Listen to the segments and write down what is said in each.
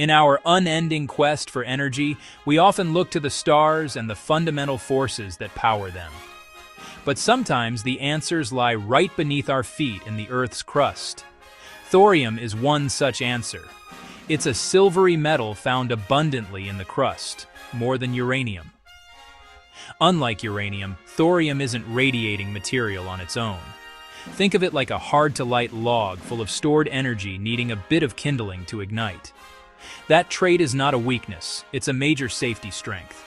In our unending quest for energy, we often look to the stars and the fundamental forces that power them. But sometimes the answers lie right beneath our feet in the Earth's crust. Thorium is one such answer. It's a silvery metal found abundantly in the crust, more than uranium. Unlike uranium, thorium isn't radiating material on its own. Think of it like a hard-to-light log full of stored energy needing a bit of kindling to ignite. That trait is not a weakness, it's a major safety strength.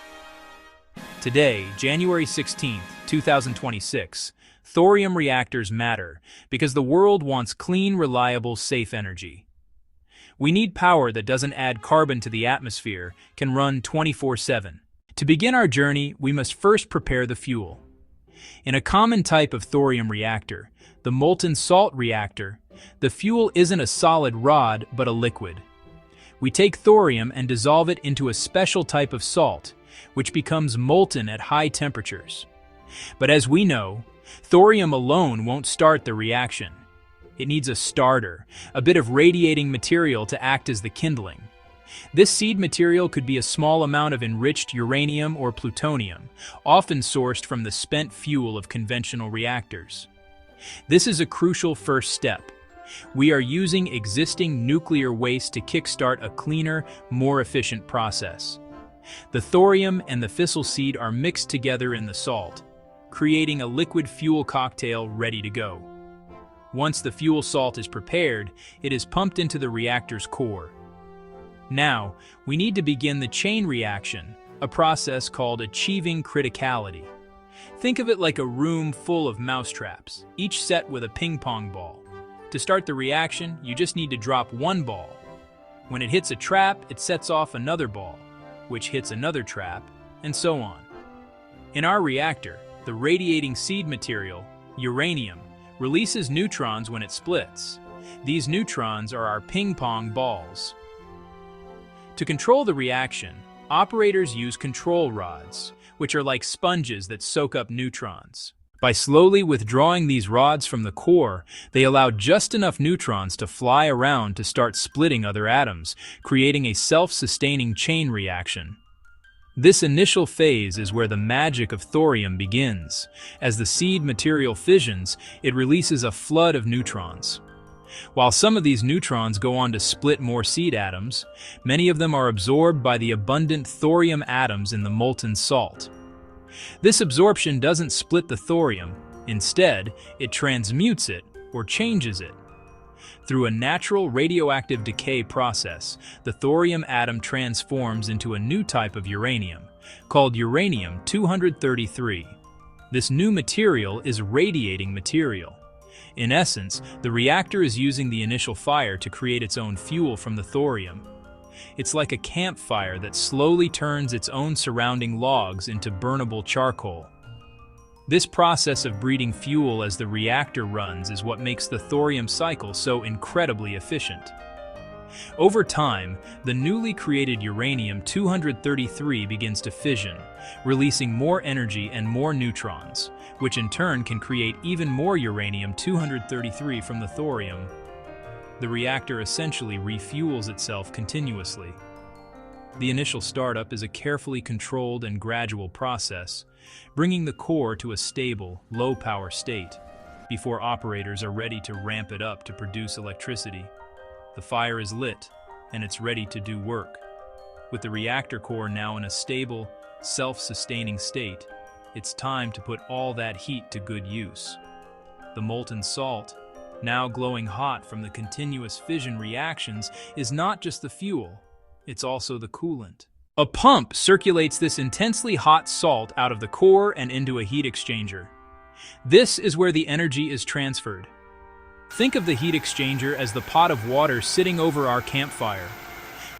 Today, January 16, 2026, thorium reactors matter because the world wants clean, reliable, safe energy. We need power that doesn't add carbon to the atmosphere, can run 24/7. To begin our journey, we must first prepare the fuel. In a common type of thorium reactor, the molten salt reactor, the fuel isn't a solid rod but a liquid. We take thorium and dissolve it into a special type of salt, which becomes molten at high temperatures. But as we know, thorium alone won't start the reaction. It needs a starter, a bit of radiating material to act as the kindling. This seed material could be a small amount of enriched uranium or plutonium, often sourced from the spent fuel of conventional reactors. This is a crucial first step. We are using existing nuclear waste to kickstart a cleaner, more efficient process. The thorium and the fissile seed are mixed together in the salt, creating a liquid fuel cocktail ready to go. Once the fuel salt is prepared, it is pumped into the reactor's core. Now, we need to begin the chain reaction, a process called achieving criticality. Think of it like a room full of mousetraps, each set with a ping-pong ball. To start the reaction, you just need to drop one ball. When it hits a trap, it sets off another ball, which hits another trap, and so on. In our reactor, the radiating seed material, uranium, releases neutrons when it splits. These neutrons are our ping-pong balls. To control the reaction, operators use control rods, which are like sponges that soak up neutrons. By slowly withdrawing these rods from the core, they allow just enough neutrons to fly around to start splitting other atoms, creating a self-sustaining chain reaction. This initial phase is where the magic of thorium begins. As the seed material fissions, it releases a flood of neutrons. While some of these neutrons go on to split more seed atoms, many of them are absorbed by the abundant thorium atoms in the molten salt. This absorption doesn't split the thorium. Instead, it transmutes it or changes it. Through a natural radioactive decay process, the thorium atom transforms into a new type of uranium, called uranium-233. This new material is radiating material. In essence, the reactor is using the initial fire to create its own fuel from the thorium. It's like a campfire that slowly turns its own surrounding logs into burnable charcoal. This process of breeding fuel as the reactor runs is what makes the thorium cycle so incredibly efficient. Over time, the newly created uranium-233 begins to fission, releasing more energy and more neutrons, which in turn can create even more uranium-233 from the thorium. The reactor essentially refuels itself continuously. The initial startup is a carefully controlled and gradual process, bringing the core to a stable, low-power state, before operators are ready to ramp it up to produce electricity. The fire is lit, and it's ready to do work. With the reactor core now in a stable, self-sustaining state, it's time to put all that heat to good use. The molten salt, now glowing hot from the continuous fission reactions, is not just the fuel, it's also the coolant. A pump circulates this intensely hot salt out of the core and into a heat exchanger. This is where the energy is transferred. Think of the heat exchanger as the pot of water sitting over our campfire.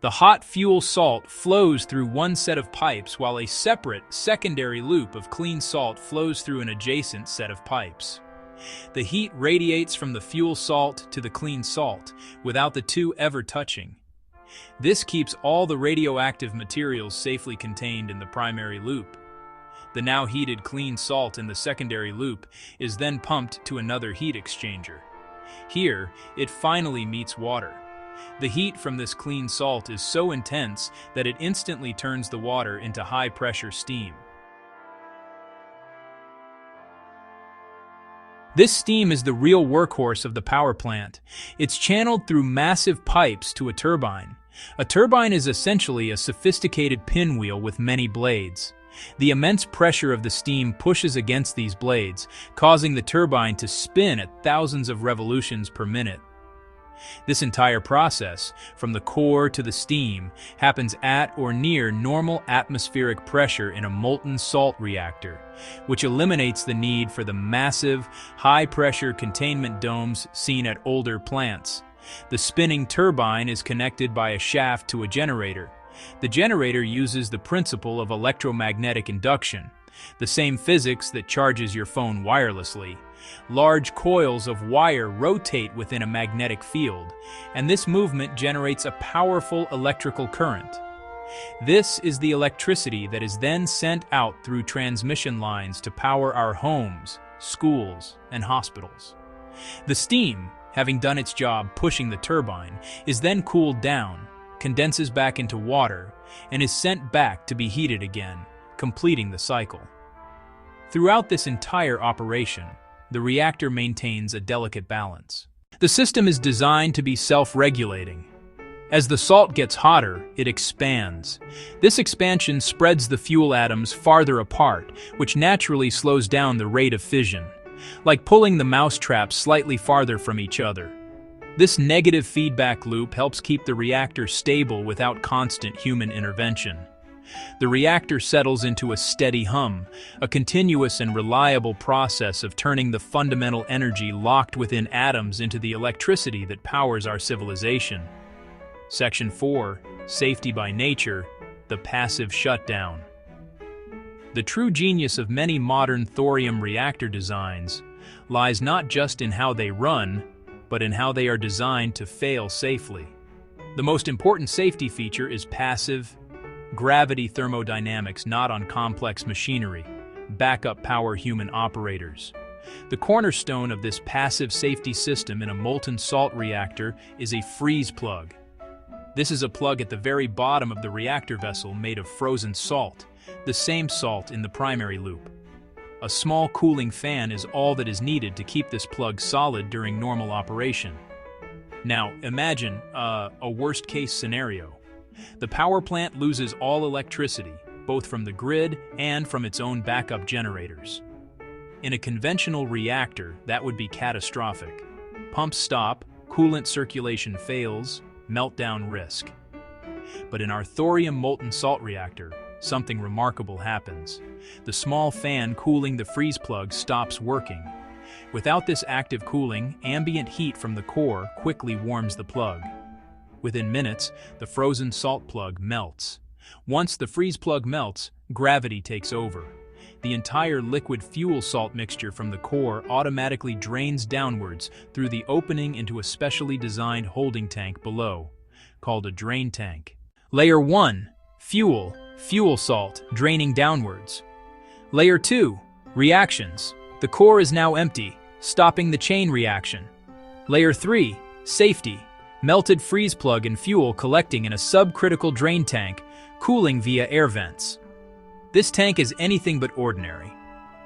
The hot fuel salt flows through one set of pipes while a separate, secondary loop of clean salt flows through an adjacent set of pipes. The heat radiates from the fuel salt to the clean salt, without the two ever touching. This keeps all the radioactive materials safely contained in the primary loop. The now heated clean salt in the secondary loop is then pumped to another heat exchanger. Here, it finally meets water. The heat from this clean salt is so intense that it instantly turns the water into high-pressure steam. This steam is the real workhorse of the power plant. It's channeled through massive pipes to a turbine. A turbine is essentially a sophisticated pinwheel with many blades. The immense pressure of the steam pushes against these blades, causing the turbine to spin at thousands of revolutions per minute. This entire process, from the core to the steam, happens at or near normal atmospheric pressure in a molten salt reactor, which eliminates the need for the massive, high-pressure containment domes seen at older plants. The spinning turbine is connected by a shaft to a generator. The generator uses the principle of electromagnetic induction, the same physics that charges your phone wirelessly. Large coils of wire rotate within a magnetic field, and this movement generates a powerful electrical current. This is the electricity that is then sent out through transmission lines to power our homes, schools, and hospitals. The steam, having done its job pushing the turbine, is then cooled down, condenses back into water, and is sent back to be heated again, completing the cycle. Throughout this entire operation, the reactor maintains a delicate balance. The system is designed to be self-regulating. As the salt gets hotter, it expands. This expansion spreads the fuel atoms farther apart, which naturally slows down the rate of fission, like pulling the mousetraps slightly farther from each other. This negative feedback loop helps keep the reactor stable without constant human intervention. The reactor settles into a steady hum, a continuous and reliable process of turning the fundamental energy locked within atoms into the electricity that powers our civilization. Section 4, Safety by Nature, the Passive Shutdown. The true genius of many modern thorium reactor designs lies not just in how they run, but in how they are designed to fail safely. The most important safety feature is passive gravity thermodynamics, not on complex machinery, backup power human operators. The cornerstone of this passive safety system in a molten salt reactor is a freeze plug. This is a plug at the very bottom of the reactor vessel made of frozen salt, the same salt in the primary loop. A small cooling fan is all that is needed to keep this plug solid during normal operation. Now, imagine a worst-case scenario. The power plant loses all electricity, both from the grid and from its own backup generators. In a conventional reactor, that would be catastrophic. Pumps stop, coolant circulation fails, meltdown risk. But in our thorium molten salt reactor, something remarkable happens. The small fan cooling the freeze plug stops working. Without this active cooling, ambient heat from the core quickly warms the plug. Within minutes, the frozen salt plug melts. Once the freeze plug melts, gravity takes over. The entire liquid fuel salt mixture from the core automatically drains downwards through the opening into a specially designed holding tank below, called a drain tank. Layer 1, fuel salt, draining downwards. Layer 2, reactions. The core is now empty, stopping the chain reaction. Layer 3, safety. Melted freeze plug and fuel collecting in a subcritical drain tank, cooling via air vents. This tank is anything but ordinary.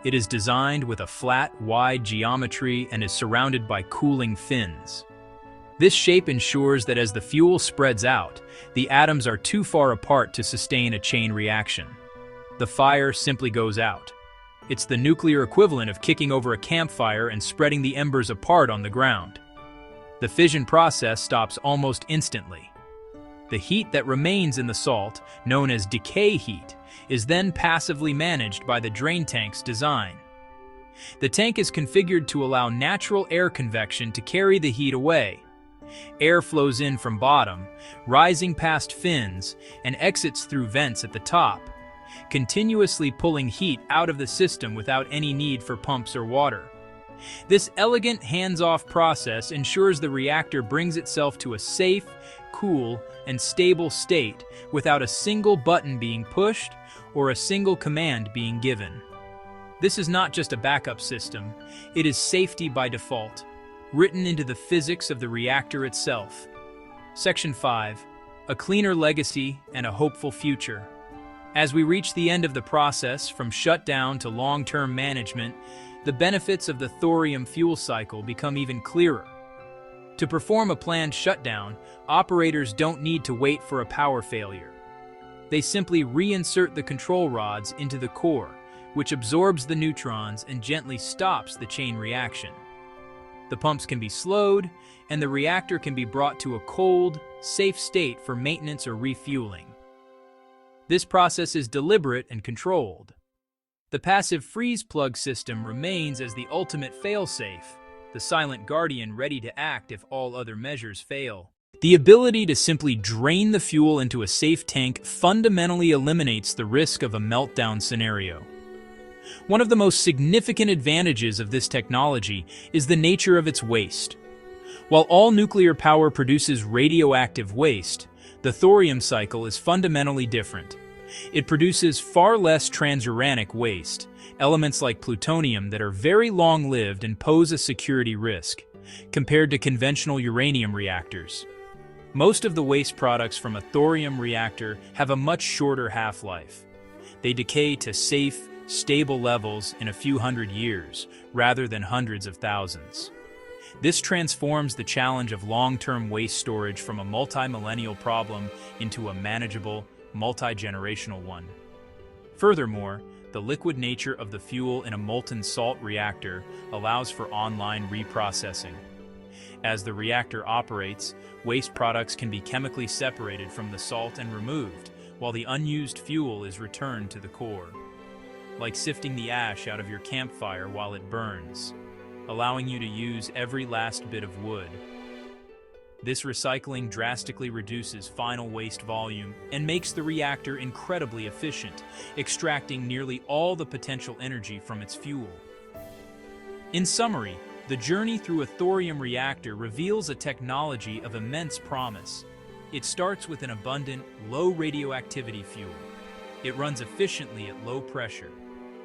It is designed with a flat, wide geometry and is surrounded by cooling fins. This shape ensures that as the fuel spreads out, the atoms are too far apart to sustain a chain reaction. The fire simply goes out. It's the nuclear equivalent of kicking over a campfire and spreading the embers apart on the ground. The fission process stops almost instantly. The heat that remains in the salt, known as decay heat, is then passively managed by the drain tank's design. The tank is configured to allow natural air convection to carry the heat away. Air flows in from bottom, rising past fins, and exits through vents at the top, continuously pulling heat out of the system without any need for pumps or water. This elegant hands-off process ensures the reactor brings itself to a safe, cool, and stable state without a single button being pushed or a single command being given. This is not just a backup system, it is safety by default, written into the physics of the reactor itself. Section 5. A cleaner legacy and a hopeful future. As we reach the end of the process, from shutdown to long-term management, the benefits of the thorium fuel cycle become even clearer. To perform a planned shutdown, operators don't need to wait for a power failure. They simply reinsert the control rods into the core, which absorbs the neutrons and gently stops the chain reaction. The pumps can be slowed, and the reactor can be brought to a cold, safe state for maintenance or refueling. This process is deliberate and controlled. The passive freeze plug system remains as the ultimate failsafe, the silent guardian ready to act if all other measures fail. The ability to simply drain the fuel into a safe tank fundamentally eliminates the risk of a meltdown scenario. One of the most significant advantages of this technology is the nature of its waste. While all nuclear power produces radioactive waste, the thorium cycle is fundamentally different. It produces far less transuranic waste, elements like plutonium that are very long-lived and pose a security risk, compared to conventional uranium reactors. Most of the waste products from a thorium reactor have a much shorter half-life. They decay to safe, stable levels in a few hundred years, rather than hundreds of thousands. This transforms the challenge of long-term waste storage from a multi-millennial problem into a manageable, multi-generational one. Furthermore, the liquid nature of the fuel in a molten salt reactor allows for online reprocessing. As the reactor operates, waste products can be chemically separated from the salt and removed, while the unused fuel is returned to the core. Like sifting the ash out of your campfire while it burns, allowing you to use every last bit of wood. This recycling drastically reduces final waste volume and makes the reactor incredibly efficient, extracting nearly all the potential energy from its fuel. In summary, the journey through a thorium reactor reveals a technology of immense promise. It starts with an abundant, low radioactivity fuel. It runs efficiently at low pressure.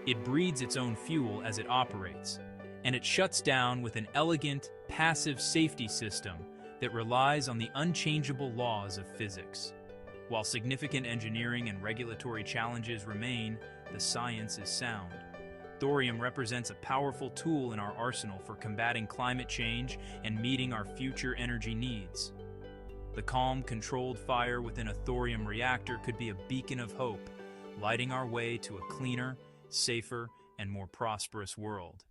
It breeds its own fuel as it operates, and it shuts down with an elegant, passive safety system that relies on the unchangeable laws of physics. While significant engineering and regulatory challenges remain, the science is sound. Thorium represents a powerful tool in our arsenal for combating climate change and meeting our future energy needs. The calm, controlled fire within a thorium reactor could be a beacon of hope, lighting our way to a cleaner, safer, and more prosperous world.